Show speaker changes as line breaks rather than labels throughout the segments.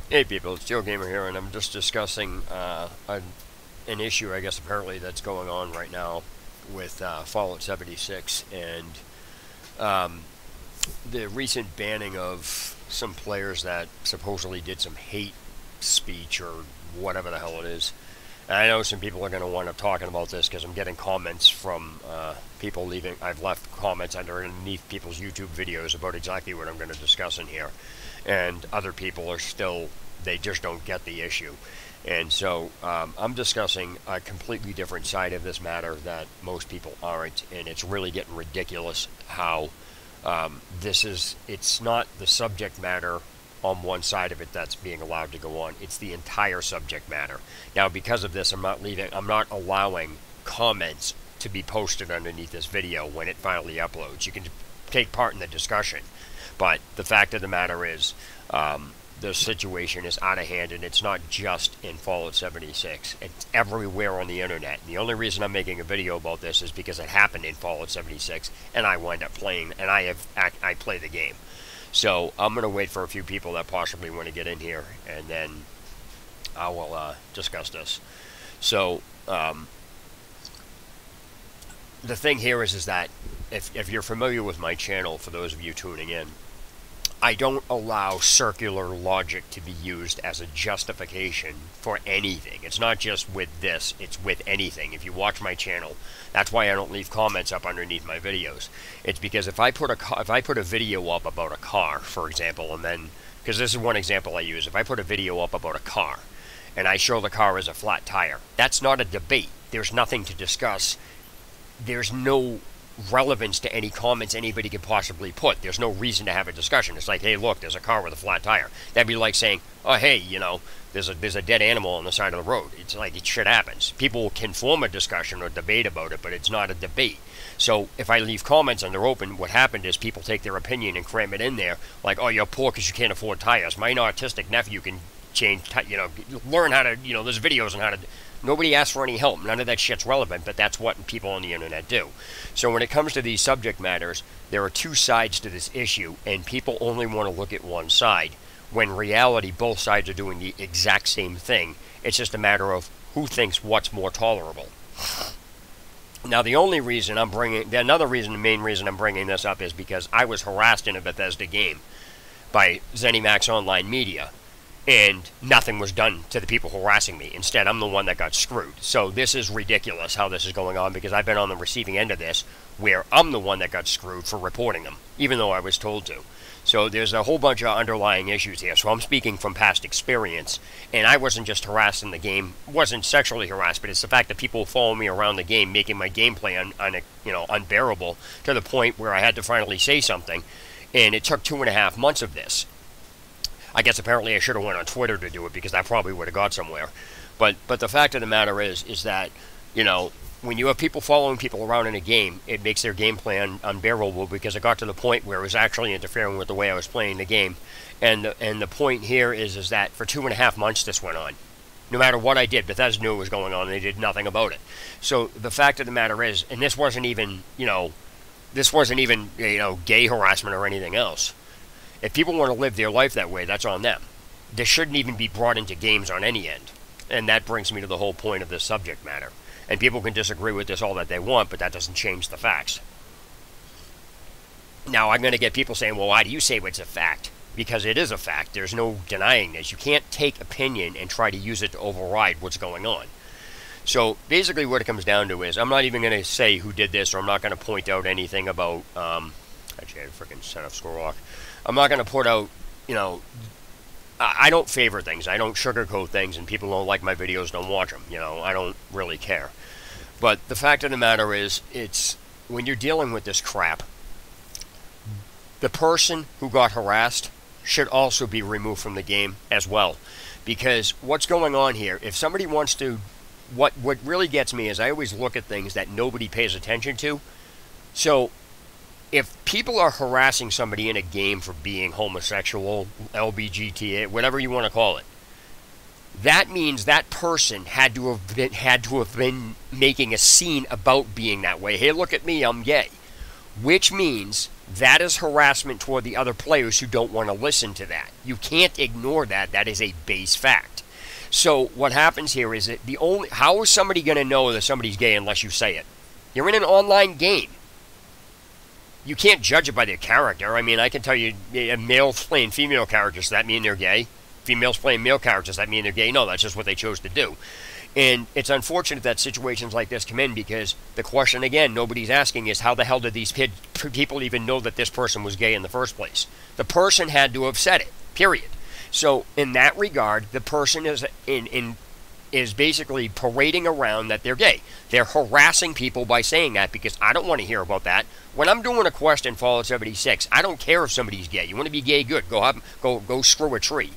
Hey people, it's Joe Gamer here, and I'm just discussing an issue, I guess, apparently that's going on right now with Fallout 76 and um, the recent banning of some players that supposedly did some hate speech or whatever the hell it is. And I know some people are going to wind up talking about this because I'm getting comments from people leaving. I've left comments underneath people's YouTube videos about exactly what I'm going to discuss in here. And other people are still, they just don't get the issue. And so I'm discussing a completely different side of this matter that most people aren't. And it's really getting ridiculous how it's not the subject matter on one side of it that's being allowed to go on. It's the entire subject matter. Now, because of this, I'm not allowing comments to be posted underneath this video when it finally uploads. You can take part in the discussion, but the fact of the matter is, the situation is out of hand, and it's not just in Fallout 76. It's everywhere on the internet. And the only reason I'm making a video about this is because it happened in Fallout 76, and I wind up playing, and I play the game. So I'm going to wait for a few people that possibly want to get in here, and then I will discuss this. So the thing here is that if you're familiar with my channel, for those of you tuning in, I don't allow circular logic to be used as a justification for anything. It's not just with this, it's with anything. If you watch my channel, that's why I don't leave comments up underneath my videos. It's because if I put a video up about a car, for example, and then, because this is one example I use, if I put a video up about a car, and I show the car as a flat tire, that's not a debate. There's nothing to discuss. There's no relevance to any comments anybody could possibly put. There's no reason to have a discussion. It's like, hey, look, there's a car with a flat tire. That'd be like saying, oh, hey, you know, there's a dead animal on the side of the road. It's like, shit happens. People can form a discussion or debate about it, but it's not a debate. So if I leave comments and they're open, what happened is people take their opinion and cram it in there, like, oh, you're poor because you can't afford tires. My autistic nephew can learn how to, there's videos on how to. Nobody asks for any help. None of that shit's relevant, but that's what people on the internet do. So when it comes to these subject matters, there are two sides to this issue, and people only want to look at one side, when in reality matter, both sides are doing the exact same thing. It's just a matter of who thinks what's more tolerable. Now, the main reason I'm bringing this up is because I was harassed in a Bethesda game by ZeniMax Online Media, and nothing was done to the people harassing me. Instead, I'm the one that got screwed. So this is ridiculous how this is going on, because I've been on the receiving end of this, where I'm the one that got screwed for reporting them, even though I was told to. So there's a whole bunch of underlying issues here. So I'm speaking from past experience, and I wasn't just harassed in the game, wasn't sexually harassed, but it's the fact that people follow me around the game, making my gameplay unbearable, to the point where I had to finally say something, and it took 2.5 months of this. I guess apparently I should have went on Twitter to do it, because that probably would have got somewhere. But the fact of the matter is that, when you have people following people around in a game, it makes their gameplay unbearable, because it got to the point where it was actually interfering with the way I was playing the game. And the point here is that for 2.5 months this went on. No matter what I did, Bethesda knew it was going on, and they did nothing about it. So the fact of the matter is, and this wasn't even gay harassment or anything else. If people want to live their life that way, that's on them. This shouldn't even be brought into games on any end. And that brings me to the whole point of this subject matter. And people can disagree with this all that they want, but that doesn't change the facts. Now, I'm going to get people saying, well, why do you say it's a fact? Because it is a fact. There's no denying this. You can't take opinion and try to use it to override what's going on. So basically what it comes down to is, I'm not even going to say who did this, or I'm not going to point out anything about, actually I had to freaking set up Squirrellock. I'm not going to put out, I don't favor things. I don't sugarcoat things, and people don't like my videos, don't watch them. I don't really care. But the fact of the matter is, it's when you're dealing with this crap, the person who got harassed should also be removed from the game as well. Because what's going on here, if somebody wants to, what really gets me is I always look at things that nobody pays attention to. So if people are harassing somebody in a game for being homosexual, LBGTA, whatever you want to call it, that means that person had to have been making a scene about being that way. Hey, look at me, I'm gay. Which means that is harassment toward the other players who don't want to listen to that. You can't ignore that. That is a base fact. So what happens here is that how is somebody going to know that somebody's gay unless you say it? You're in an online game. You can't judge it by their character. I mean, I can tell you, males playing female characters, does that mean they're gay? Females playing male characters, does that mean they're gay? No, that's just what they chose to do. And it's unfortunate that situations like this come in, because the question, again, nobody's asking is, how the hell did these people even know that this person was gay in the first place? The person had to have said it, period. So in that regard, the person is basically parading around that they're gay. They're harassing people by saying that, because I don't want to hear about that. When I'm doing a quest in Fallout 76, I don't care if somebody's gay. You want to be gay, good. Go screw a tree.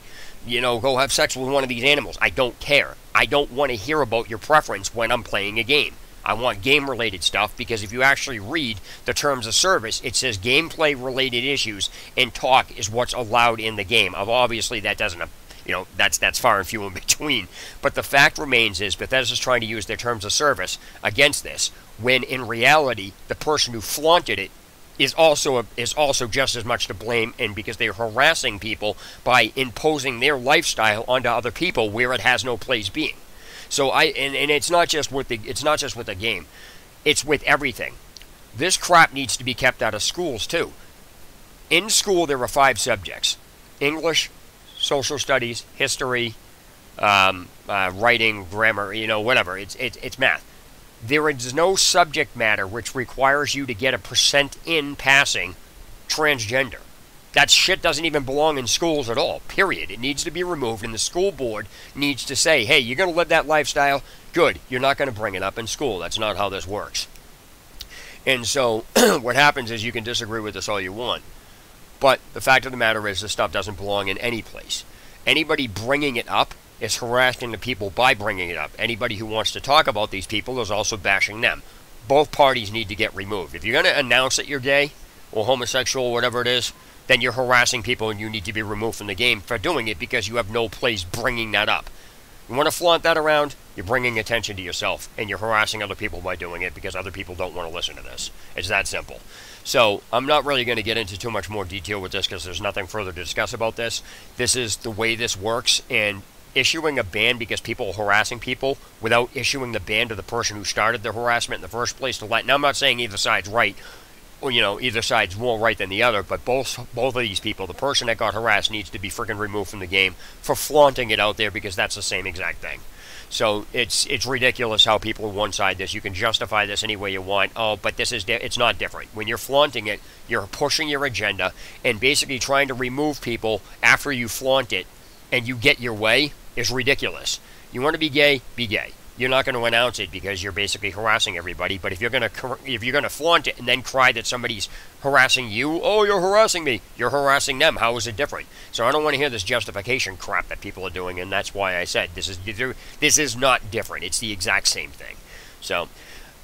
You know, go have sex with one of these animals. I don't care. I don't want to hear about your preference when I'm playing a game. I want game-related stuff, because if you actually read the terms of service, it says gameplay-related issues and talk is what's allowed in the game. Obviously, that doesn't, you know, that's far and few in between. But the fact remains is Bethesda's trying to use their terms of service against this, when in reality, the person who flaunted it is also just as much to blame, and because they're harassing people by imposing their lifestyle onto other people where it has no place being. So and it's not just with the game, it's with everything. This crap needs to be kept out of schools too. In school there are 5 subjects: English, social studies, history, writing, grammar, you know, whatever. It's math. There is no subject matter which requires you to get a % in passing transgender. That shit doesn't even belong in schools at all, period. It needs to be removed, and the school board needs to say, hey, you're going to live that lifestyle? Good. You're not going to bring it up in school. That's not how this works. And so what happens is, you can disagree with this all you want, but the fact of the matter is this stuff doesn't belong in any place. Anybody bringing it up is harassing the people by bringing it up. Anybody who wants to talk about these people is also bashing them. Both parties need to get removed. If you're going to announce that you're gay or homosexual or whatever it is, then you're harassing people, and you need to be removed from the game for doing it, because you have no place bringing that up. You want to flaunt that around, you're bringing attention to yourself, and you're harassing other people by doing it, because other people don't want to listen to this. It's that simple. So I'm not really going to get into too much more detail with this, because there's nothing further to discuss about this. This is the way this works, and issuing a ban because people are harassing people without issuing the ban to the person who started the harassment in the first place, now I'm not saying either side's right, or, you know, either side's more right than the other, but both of these people, the person that got harassed needs to be freaking removed from the game for flaunting it out there, because that's the same exact thing. So it's ridiculous how people on one side this. You can justify this any way you want. Oh, but it's not different. When you're flaunting it, you're pushing your agenda and basically trying to remove people after you flaunt it and you get your way is ridiculous. You want to be gay, be gay. You're not going to announce it because you're basically harassing everybody. But if you're going to flaunt it and then cry that somebody's harassing you, oh, you're harassing me, you're harassing them. How is it different? So I don't want to hear this justification crap that people are doing, and that's why I said this is not different. It's the exact same thing. So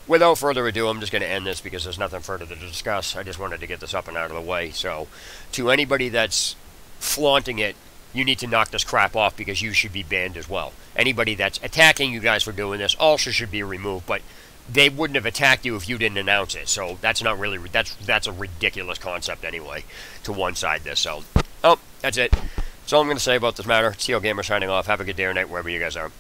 without further ado, I'm just going to end this because there's nothing further to discuss. I just wanted to get this up and out of the way. So to anybody that's flaunting it, you need to knock this crap off because you should be banned as well. Anybody that's attacking you guys for doing this also should be removed, but they wouldn't have attacked you if you didn't announce it. So that's not really, that's a ridiculous concept anyway, to one side this. So, that's it. That's all I'm going to say about this matter. Steel Gamer signing off. Have a good day or night wherever you guys are.